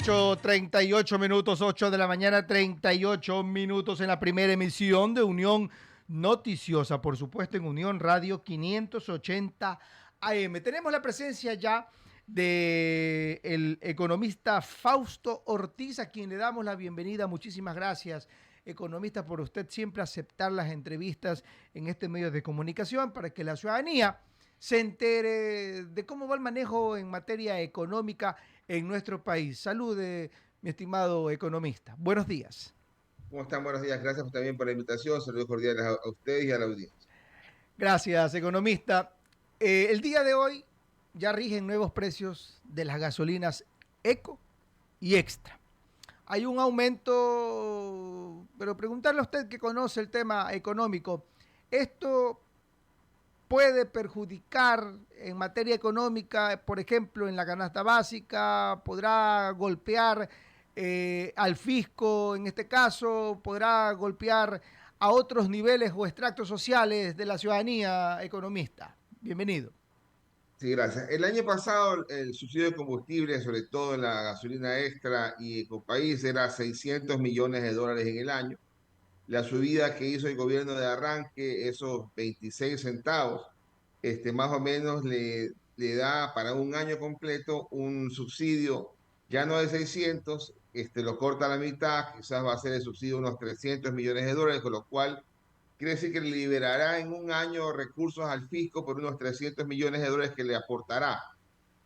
8:38, 8 de la mañana, 38 minutos en la primera emisión de Unión Noticiosa, por supuesto en Unión Radio 580 AM. Tenemos la presencia ya del economista Fausto Ortiz, a quien le damos la bienvenida. Muchísimas gracias, economista, por usted siempre aceptar las entrevistas en este medio de comunicación para que la ciudadanía se entere de cómo va el manejo en materia económica en nuestro país. Salude, mi estimado economista. Buenos días. ¿Cómo están? Buenos días. Gracias también por la invitación. Saludos cordiales a ustedes y a la audiencia. Gracias, economista. El día de hoy ya rigen nuevos precios de las gasolinas eco y extra. Hay un aumento, pero preguntarle a usted que conoce el tema económico, ¿esto puede perjudicar en materia económica, por ejemplo, en la canasta básica? ¿Podrá golpear al fisco en este caso? ¿Podrá golpear a otros niveles o extractos sociales de la ciudadanía, economista? Bienvenido. Sí, gracias. El año pasado el subsidio de combustible, sobre todo en la gasolina extra y Ecopaís, era 600 millones de dólares en el año. La subida que hizo el gobierno de arranque, esos 26 centavos, más o menos le da para un año completo un subsidio ya no de 600, lo corta a la mitad, quizás va a ser el subsidio de unos 300 millones de dólares, con lo cual quiere decir que liberará en un año recursos al fisco por unos 300 millones de dólares que le aportará.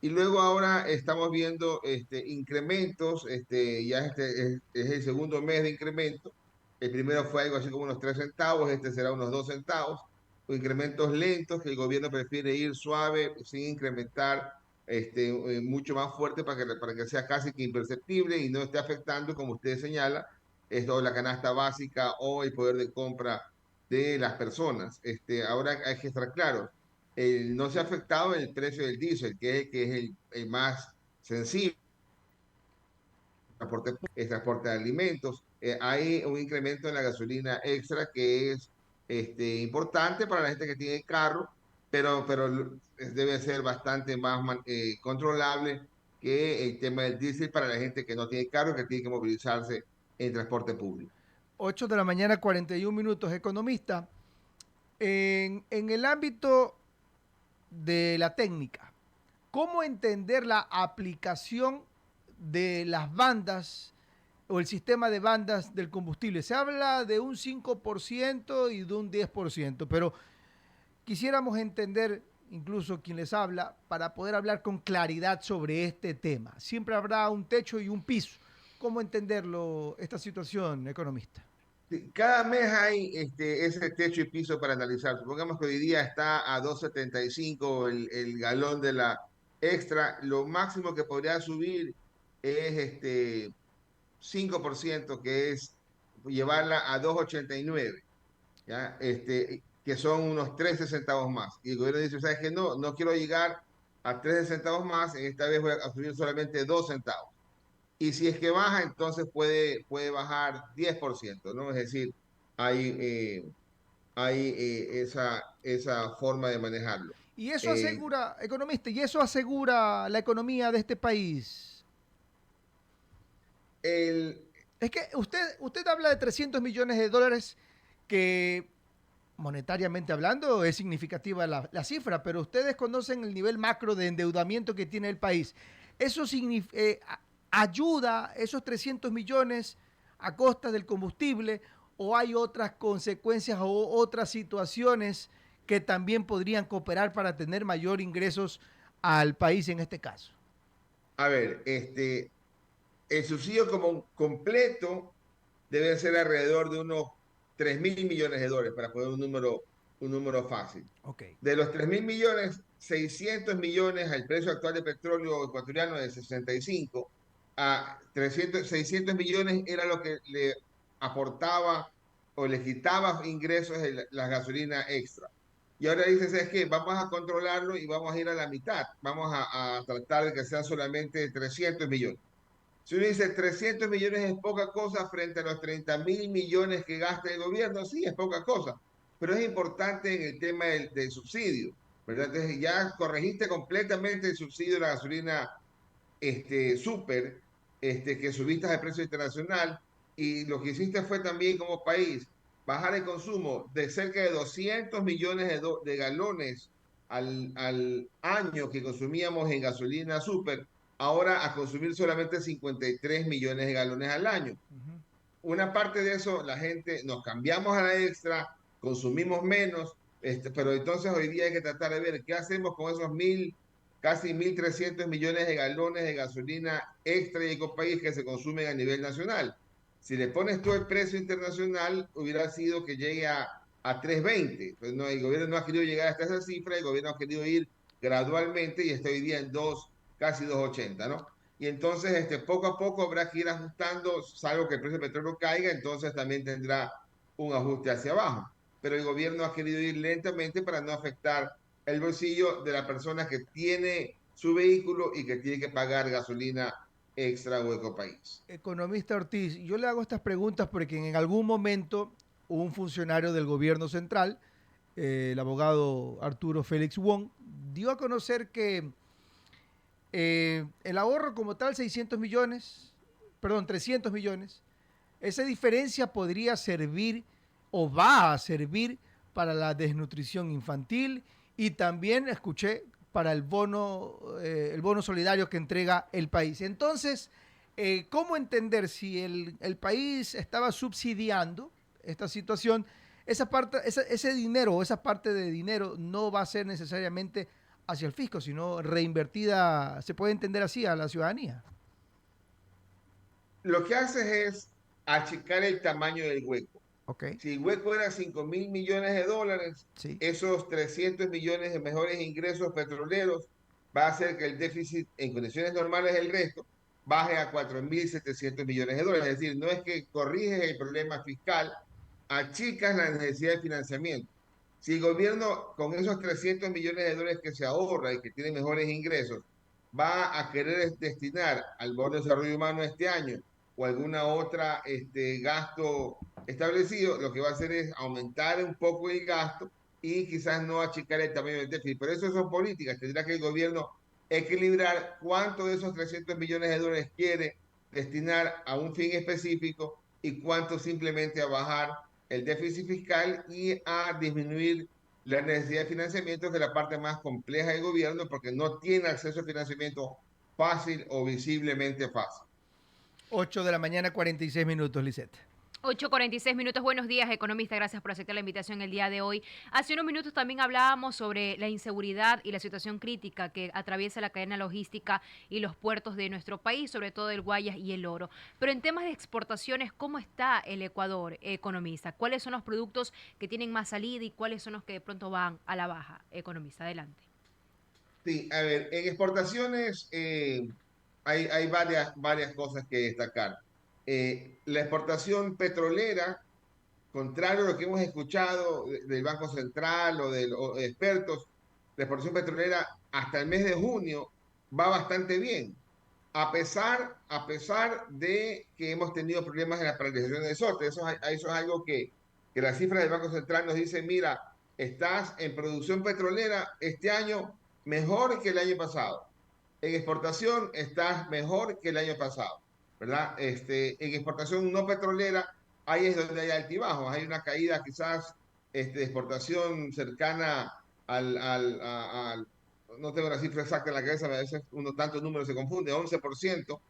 Y luego ahora estamos viendo incrementos, ya es el segundo mes de incremento. El primero fue algo así como unos 3 centavos, este será unos 2 centavos. O incrementos lentos que el gobierno prefiere ir suave sin incrementar mucho más fuerte para que sea casi que imperceptible y no esté afectando, como usted señala, esto, la canasta básica o el poder de compra de las personas. Ahora hay que estar claros, no se ha afectado el precio del diésel, que es el más sensible, el transporte de alimentos. Hay un incremento en la gasolina extra que es importante para la gente que tiene carro, pero debe ser bastante más controlable que el tema del diésel para la gente que no tiene carro, que tiene que movilizarse en transporte público. 8 de la mañana, 41 minutos, economista. En el ámbito de la técnica, ¿cómo entender la aplicación de las bandas o el sistema de bandas del combustible? Se habla de un 5% y de un 10%, pero quisiéramos entender, incluso quien les habla, para poder hablar con claridad sobre este tema. Siempre habrá un techo y un piso. ¿Cómo entenderlo, esta situación, economista? Sí, cada mes hay ese techo y piso para analizar. Supongamos que hoy día está a 2.75 el galón de la extra. Lo máximo que podría subir es 5%, que es llevarla a 2.89, ¿ya? Que son unos 13 centavos más. Y el gobierno dice, ¿sabes qué? No, no quiero llegar a 13 centavos más, en esta vez voy a subir solamente 2 centavos. Y si es que baja, entonces puede bajar 10%, ¿no? Es decir, hay, esa forma de manejarlo. Y eso Eh, asegura, economista, y eso asegura la economía de este país. el, Es que usted habla de 300 millones de dólares que monetariamente hablando es significativa la cifra, pero ustedes conocen el nivel macro de endeudamiento que tiene el país. ¿Eso ayuda esos 300 millones a costa del combustible o hay otras consecuencias o otras situaciones que también podrían cooperar para tener mayor ingresos al país en este caso? a ver, el subsidio como completo debe ser alrededor de unos 3.000 millones de dólares para poner un número fácil. Ok. De los 3.000 millones, 600 millones al precio actual de petróleo ecuatoriano de 65 a 600 millones era lo que le aportaba o le quitaba ingresos de la gasolina extra. Y ahora dice, ¿sabes qué? Vamos a controlarlo y vamos a ir a la mitad. Vamos a tratar de que sean solamente 300 millones. Si uno dice 300 millones es poca cosa frente a los 30.000 millones que gasta el gobierno, sí, es poca cosa, pero es importante en el tema del subsidio, ¿verdad? Entonces ya corregiste completamente el subsidio de la gasolina súper, que subiste el precio internacional y lo que hiciste fue también como país bajar el consumo de cerca de 200 millones de galones al año que consumíamos en gasolina super, ahora a consumir solamente 53 millones de galones al año. Ujú. Una parte de eso, la gente nos cambiamos a la extra, consumimos menos, pero entonces hoy día hay que tratar de ver qué hacemos con esos casi 1.300 millones de galones de gasolina extra y ecopaís que se consumen a nivel nacional. Si le pones todo el precio internacional, hubiera sido que llegue a 3.20. Pues no, el gobierno no ha querido llegar hasta esa cifra, el gobierno ha querido ir gradualmente y está hoy día en 2, casi 2.80, ¿no? Y entonces poco a poco habrá que ir ajustando, salvo que el precio del petróleo caiga, entonces también tendrá un ajuste hacia abajo. Pero el gobierno ha querido ir lentamente para no afectar el bolsillo de la persona que tiene su vehículo y que tiene que pagar gasolina extra o ecopaís. Economista Ortiz, yo le hago estas preguntas porque en algún momento un funcionario del gobierno central, el abogado Arturo Félix Wong, dio a conocer que el ahorro como tal, 600 millones, perdón, 300 millones, esa diferencia podría servir o va a servir para la desnutrición infantil y también escuché para el bono solidario que entrega el país. Entonces, ¿cómo entender si el país estaba subsidiando esta situación? Esa parte, ese dinero o esa parte de dinero no va a ser necesariamente hacia el fisco, sino reinvertida, se puede entender así, a la ciudadanía. Lo que haces es achicar el tamaño del hueco. Ok, Si el hueco era 5.000 millones de dólares, sí. esos 300 millones de mejores ingresos petroleros va a hacer que el déficit en condiciones normales del resto baje a 4.700 millones de dólares. Es decir, no es que corriges el problema fiscal, achicas la necesidad de financiamiento. Si el gobierno con esos 300 millones de dólares que se ahorra y que tiene mejores ingresos va a querer destinar al Bono de Desarrollo Humano este año o alguna otra gasto establecido, lo que va a hacer es aumentar un poco el gasto y quizás no achicar el tamaño del déficit. Pero eso son políticas. Tendrá que el gobierno equilibrar cuánto de esos 300 millones de dólares quiere destinar a un fin específico y cuánto simplemente a bajar el déficit fiscal y a disminuir la necesidad de financiamiento, que es la parte más compleja del gobierno, porque no tiene acceso a financiamiento fácil o visiblemente fácil. 8 de la mañana, 46 minutos, Lisette. 8:46 minutos. Buenos días, economista. Gracias por aceptar la invitación el día de hoy. Hace unos minutos también hablábamos sobre la inseguridad y la situación crítica que atraviesa la cadena logística y los puertos de nuestro país, sobre todo el Guayas y el Oro. Pero en temas de exportaciones, ¿cómo está el Ecuador, economista? ¿Cuáles son los productos que tienen más salida y cuáles son los que de pronto van a la baja, economista? Adelante. Sí, a ver, en exportaciones hay varias cosas que destacar. La exportación petrolera, contrario a lo que hemos escuchado del Banco Central o de expertos, la exportación petrolera hasta el mes de junio va bastante bien, a pesar de que hemos tenido problemas en la paralización de sorte. Eso es algo que la cifra del Banco Central nos dice, mira, estás en producción petrolera este año mejor que el año pasado. En exportación estás mejor que el año pasado, ¿verdad? En exportación no petrolera, ahí es donde hay altibajos. Hay una caída quizás de exportación cercana no tengo la cifra exacta en la cabeza, a veces uno tantos números se confunde, 11%.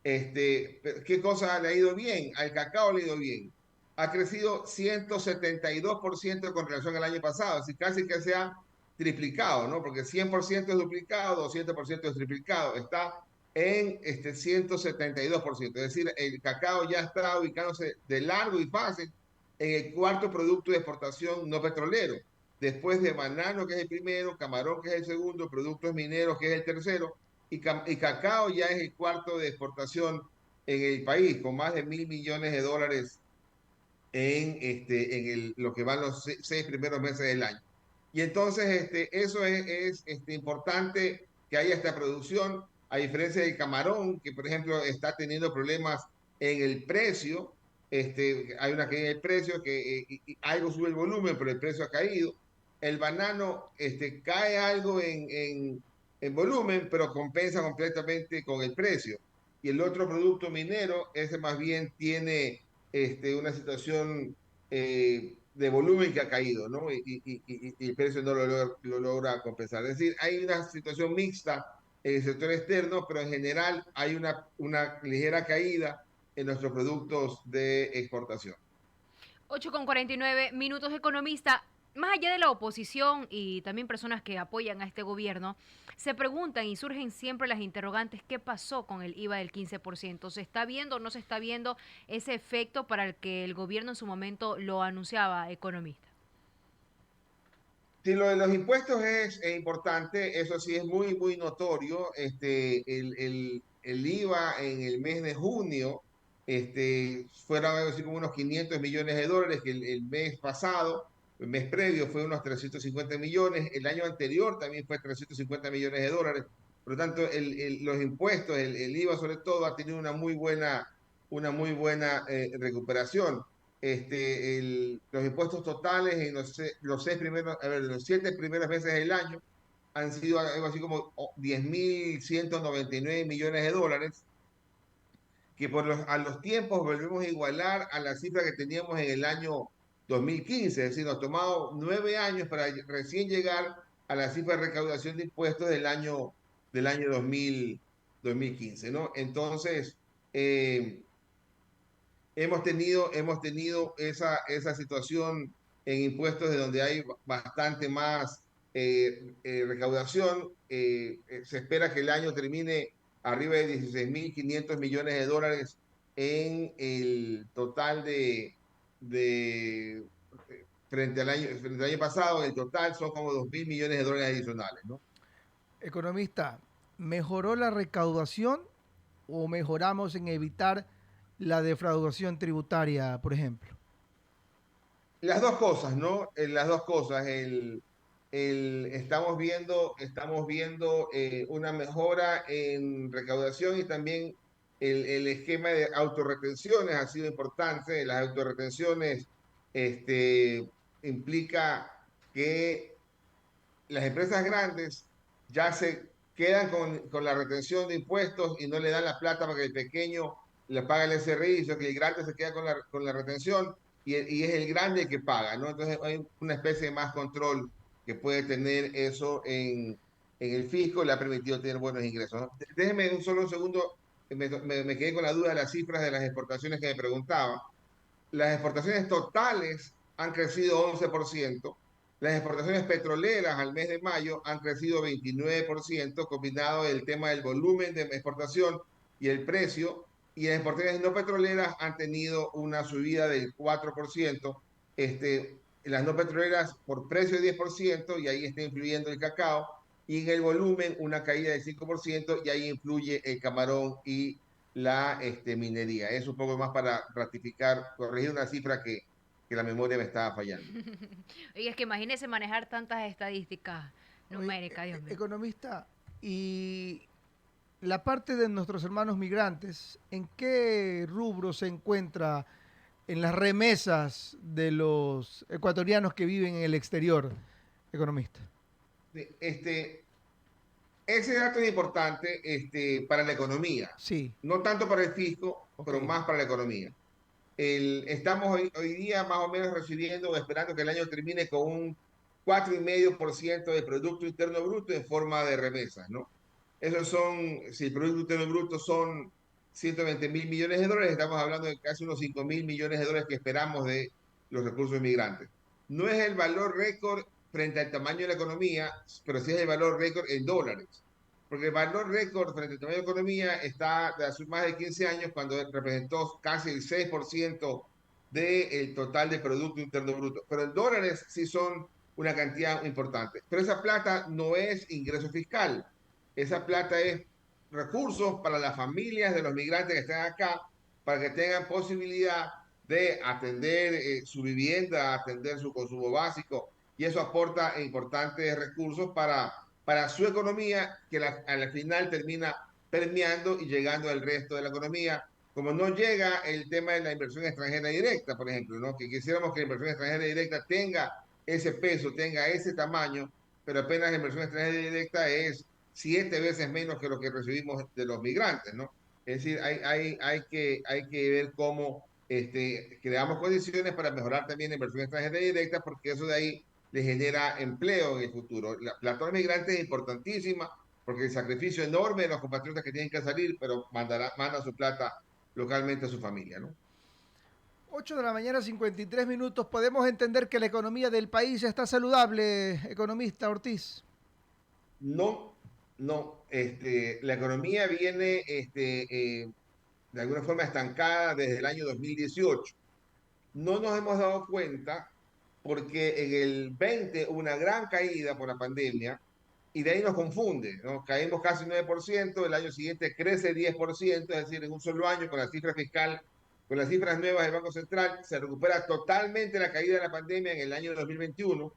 ¿Qué cosa le ha ido bien? Al cacao le ha ido bien. Ha crecido 172% con relación al año pasado, así casi que se ha triplicado, ¿no? Porque 100% es duplicado, 200% es triplicado. Está en 172%. Es decir, el cacao ya está ubicándose de largo y fácil en el cuarto producto de exportación no petrolero. Después de banano, que es el primero, camarón, que es el segundo, productos mineros, que es el tercero, y cacao ya es el cuarto de exportación en el país, con más de 1.000 millones de dólares en lo que van los 6 primeros meses del año. Y entonces eso es importante que haya esta producción, a diferencia del camarón, que por ejemplo está teniendo problemas en el precio. Hay una caída en el precio, que y algo sube el volumen, pero el precio ha caído. El banano cae algo en volumen, pero compensa completamente con el precio. y el otro producto minero, ese más bien tiene una situación de volumen que ha caído, ¿no? Y el precio no lo logra compensar. Es decir, hay una situación mixta en el sector externo, pero en general hay una ligera caída en nuestros productos de exportación. 8:49 minutos, economista. Más allá de la oposición y también personas que apoyan a este gobierno, se preguntan y surgen siempre las interrogantes, ¿qué pasó con el IVA del 15%? ¿Se está viendo o no se está viendo ese efecto para el que el gobierno en su momento lo anunciaba, economista? Sí, lo de los impuestos es importante, eso sí es muy, muy notorio. El IVA en el mes de junio fueron algo así como unos 500 millones de dólares, que el mes pasado, el mes previo fue unos 350 millones, el año anterior también fue 350 millones de dólares. Por lo tanto, los impuestos, el IVA sobre todo, ha tenido una muy buena recuperación. Los impuestos totales en los 6 primeros, a ver, los 7 primeros meses del año han sido algo así como 10.199 millones de dólares, que a los tiempos volvemos a igualar a la cifra que teníamos en el año 2015. Es decir, nos ha tomado 9 años para recién llegar a la cifra de recaudación de impuestos del año 2015, ¿no? Entonces, hemos tenido esa situación en impuestos de donde hay bastante más recaudación. Se espera que el año termine arriba de 16.500 millones de dólares en el total de frente al año pasado. El total son como 2.000 millones de dólares adicionales, ¿no? Economista, ¿mejoró la recaudación o mejoramos en evitar la defraudación tributaria, por ejemplo? Las dos cosas, ¿no? Las dos cosas. Estamos viendo una mejora en recaudación y también el esquema de autorretenciones ha sido importante. Las autorretenciones implica que las empresas grandes ya se quedan con la retención de impuestos y no le dan la plata para que el pequeño le pague el SRI, sino que el grande se queda con la retención y es el grande el que paga, ¿no? Entonces hay una especie de más control que puede tener eso en el fisco, le ha permitido tener buenos ingresos, ¿no? Déjeme un segundo, me quedé con la duda de las cifras de las exportaciones que me preguntaba. Las exportaciones totales han crecido 11%. Las exportaciones petroleras al mes de mayo han crecido 29%, combinado el tema del volumen de exportación y el precio. Y las exportaciones no petroleras han tenido una subida del 4%. Las no petroleras por precio de 10%, y ahí está influyendo el cacao. Y en el volumen una caída del 5%, y ahí influye el camarón y la minería. Es un poco más para ratificar, corregir una cifra que la memoria me estaba fallando. Y es que imagínese manejar tantas estadísticas Oye, numéricas, Dios mío. economista, y la parte de nuestros hermanos migrantes, ¿en qué rubro se encuentra en las remesas de los ecuatorianos que viven en el exterior, economista? Este, Ese dato es importante para la economía, Sí, no tanto para el fisco, ok. pero más para la economía. Estamos hoy día más o menos recibiendo, esperando que el año termine con un 4,5% de Producto Interno Bruto en forma de remesas, ¿no? Esos son, si el Producto Interno Bruto son 120.000 millones de dólares, estamos hablando de casi unos 5.000 millones de dólares que esperamos de los recursos migrantes. No es el valor récord frente al tamaño de la economía, pero sí es el valor récord en dólares. Porque el valor récord frente al tamaño de la economía está de hace más de 15 años, cuando representó casi el 6% del total de Producto Interno Bruto. Pero en dólares sí son una cantidad importante. Pero esa plata no es ingreso fiscal. Esa plata es recursos para las familias de los migrantes que están acá, para que tengan posibilidad de atender su vivienda, atender su consumo básico, y eso aporta importantes recursos para su economía, que a la final termina permeando y llegando al resto de la economía. Como no llega el tema de la inversión extranjera directa, por ejemplo, ¿no? Que quisiéramos que la inversión extranjera directa tenga ese peso, tenga ese tamaño, pero apenas la inversión extranjera directa es 7 veces menos que lo que recibimos de los migrantes, ¿no? Es decir, hay que ver cómo creamos condiciones para mejorar también la inversión extranjera directa, porque eso de ahí le genera empleo en el futuro. La toma migrante es importantísima, porque el sacrificio enorme de los compatriotas que tienen que salir, pero manda su plata localmente a su familia, ¿no? 8 de la mañana, 53 minutos. ¿Podemos entender que la economía del país está saludable, economista Ortiz? No, no, la economía viene de alguna forma estancada desde el año 2018. No nos hemos dado cuenta porque en el 20 hubo una gran caída por la pandemia y de ahí nos confunde, ¿no? Caímos casi 9%, el año siguiente crece 10%, es decir, en un solo año con la cifra fiscal, con las cifras nuevas del Banco Central, se recupera totalmente la caída de la pandemia en el año 2021.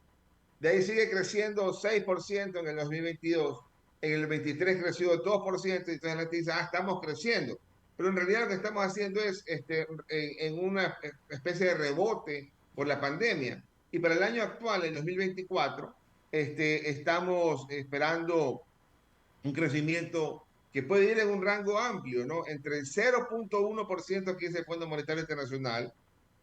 De ahí sigue creciendo 6% en el 2022. En el 23 creció 2%. Y entonces la gente dice, estamos creciendo. Pero en realidad lo que estamos haciendo es en una especie de rebote por la pandemia. Y para el año actual, el 2024, estamos esperando un crecimiento que puede ir en un rango amplio, ¿no? Entre el 0,1% que dice el Fondo Monetario Internacional,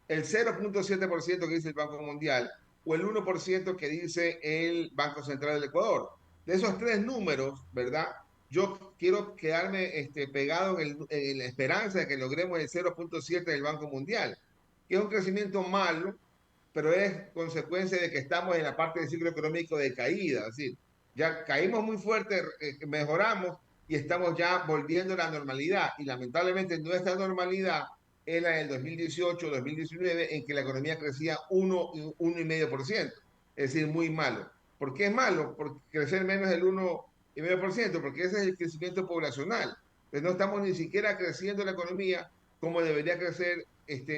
el 0,7% que dice el Banco Mundial o el 1% que dice el Banco Central del Ecuador. De esos tres números, ¿verdad? Yo quiero quedarme pegado en la esperanza de que logremos el 0,7 del Banco Mundial, que es un crecimiento malo, pero es consecuencia de que estamos en la parte del ciclo económico de caída. Es decir, ya caímos muy fuerte, mejoramos y estamos ya volviendo a la normalidad. Y lamentablemente nuestra normalidad era en el 2018-2019 en que la economía crecía 1,5%. Es decir, muy malo. ¿Por qué es malo? Por crecer menos del 1,5%, porque ese es el crecimiento poblacional. Entonces no estamos ni siquiera creciendo la economía como debería crecer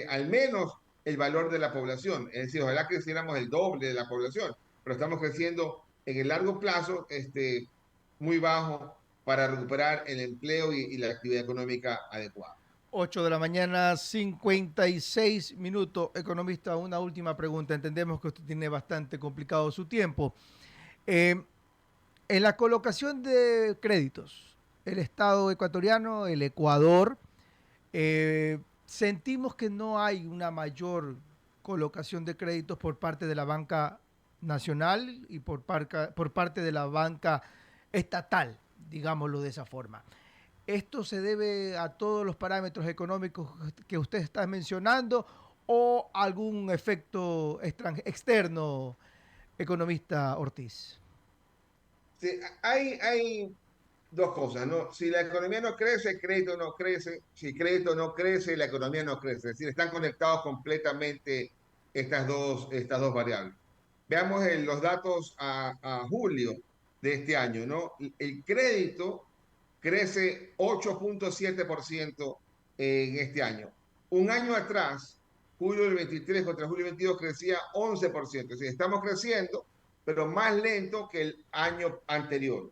al menos el valor de la población. Es decir, ojalá creciéramos el doble de la población, pero estamos creciendo en el largo plazo muy bajo para recuperar el empleo y la actividad económica adecuada. 8 de la mañana, 56 minutos. Economista, una última pregunta. Entendemos que usted tiene bastante complicado su tiempo. En la colocación de créditos, el Estado ecuatoriano, el Ecuador, sentimos que no hay una mayor colocación de créditos por parte de la banca nacional y por parte de la banca estatal, digámoslo de esa forma. ¿Esto se debe a todos los parámetros económicos que usted está mencionando o algún efecto externo, economista Ortiz? Sí, hay dos cosas, ¿no? Si la economía no crece, el crédito no crece. Si el crédito no crece, la economía no crece. Es decir, están conectados completamente estas dos variables. Veamos los datos a julio de este año, ¿no? El crédito crece 8,7% en este año. Un año atrás, julio del 23 contra julio del 22, crecía 11%. Es decir, estamos creciendo, pero más lento que el año anterior.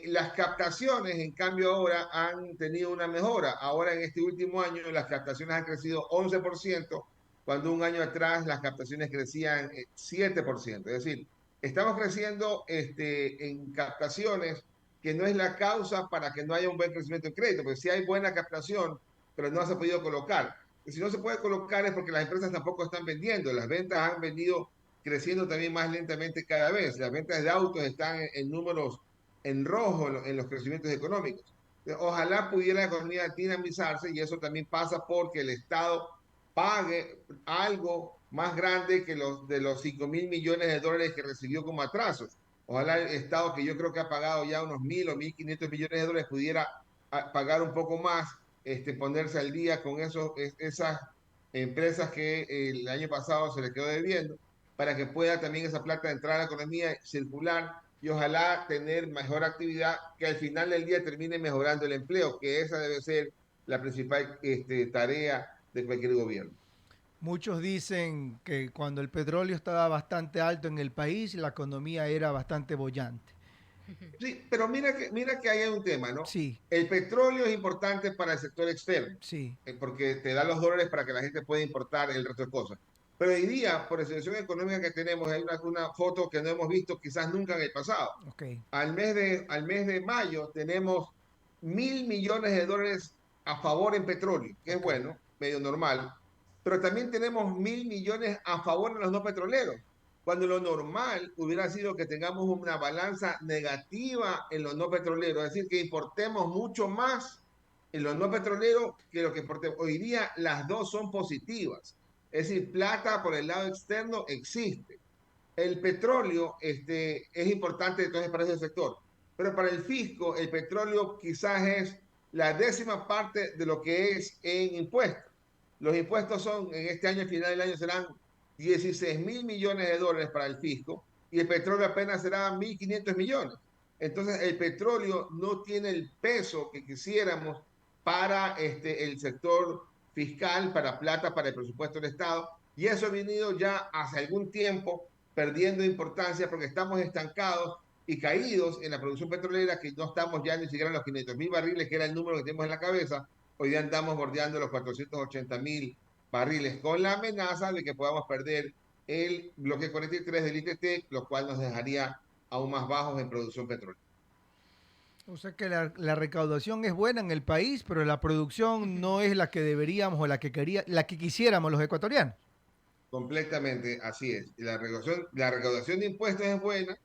Las captaciones, en cambio, ahora han tenido una mejora. Ahora, en este último año, las captaciones han crecido 11%, cuando un año atrás las captaciones crecían 7%. Es decir, estamos creciendo en captaciones, que no es la causa para que no haya un buen crecimiento en crédito, porque sí hay buena captación, pero no se ha podido colocar. Y si no se puede colocar es porque las empresas tampoco están vendiendo. Las ventas han venido creciendo también más lentamente cada vez. Las ventas de autos están en números en rojo en los crecimientos económicos. Ojalá pudiera la economía dinamizarse y eso también pasa porque el Estado pague algo más grande que los 5.000 millones de dólares que recibió como atrasos. Ojalá el Estado, que yo creo que ha pagado ya unos 1.000 o 1.500 millones de dólares, pudiera pagar un poco más, ponerse al día con esas empresas que el año pasado se les quedó debiendo, para que pueda también esa plata entrar a la economía circular y ojalá tener mejor actividad que al final del día termine mejorando el empleo, que esa debe ser la principal tarea de cualquier gobierno. Muchos dicen que cuando el petróleo estaba bastante alto en el país, la economía era bastante bollante. Sí, pero mira que ahí hay un tema, ¿no? Sí, El petróleo es importante para el sector externo, sí, porque te da los dólares para que la gente pueda importar el resto de cosas. Pero hoy día, por la situación económica que tenemos, hay una foto que no hemos visto quizás nunca en el pasado. ok. Al mes de mayo tenemos 1.000 millones de dólares a favor en petróleo, que es Ok. bueno, medio normal, pero también tenemos 1.000 millones a favor en los no petroleros, cuando lo normal hubiera sido que tengamos una balanza negativa en los no petroleros, es decir, que importemos mucho más en los no petroleros que lo que importemos. Hoy día las dos son positivas, es decir, plata por el lado externo existe. El petróleo es importante entonces para ese sector, pero para el fisco el petróleo quizás es la 10ª parte de lo que es en impuestos. Los impuestos son, en este año, al final del año, serán 16.000 millones de dólares para el fisco y el petróleo apenas será 1.500 millones. Entonces el petróleo no tiene el peso que quisiéramos para el sector fiscal, para plata, para el presupuesto del Estado, y eso ha venido ya hace algún tiempo perdiendo importancia porque estamos estancados y caídos en la producción petrolera, que no estamos ya ni siquiera en los 500.000 barriles, que era el número que tenemos en la cabeza. Hoy día andamos bordeando los 480.000 barriles, con la amenaza de que podamos perder el bloque 43 del ITT, lo cual nos dejaría aún más bajos en producción petrolera. O sea que la recaudación es buena en el país, pero la producción no es la que deberíamos o la que quisiéramos los ecuatorianos. Completamente, así es. La recaudación de impuestos es buena,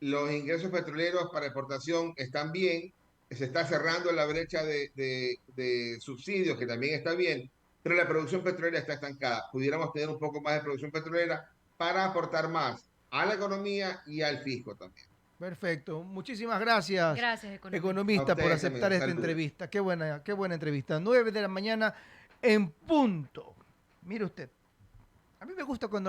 los ingresos petroleros para exportación están bien, se está cerrando la brecha de subsidios, que también está bien, pero la producción petrolera está estancada. Pudiéramos tener un poco más de producción petrolera para aportar más a la economía y al fisco también. Perfecto. Muchísimas gracias, Gracias, economista. A economista, por ustedes también. aceptar esta Saludos. entrevista. Qué buena entrevista. 9 de la mañana en punto. Mire usted, a mí me gusta cuando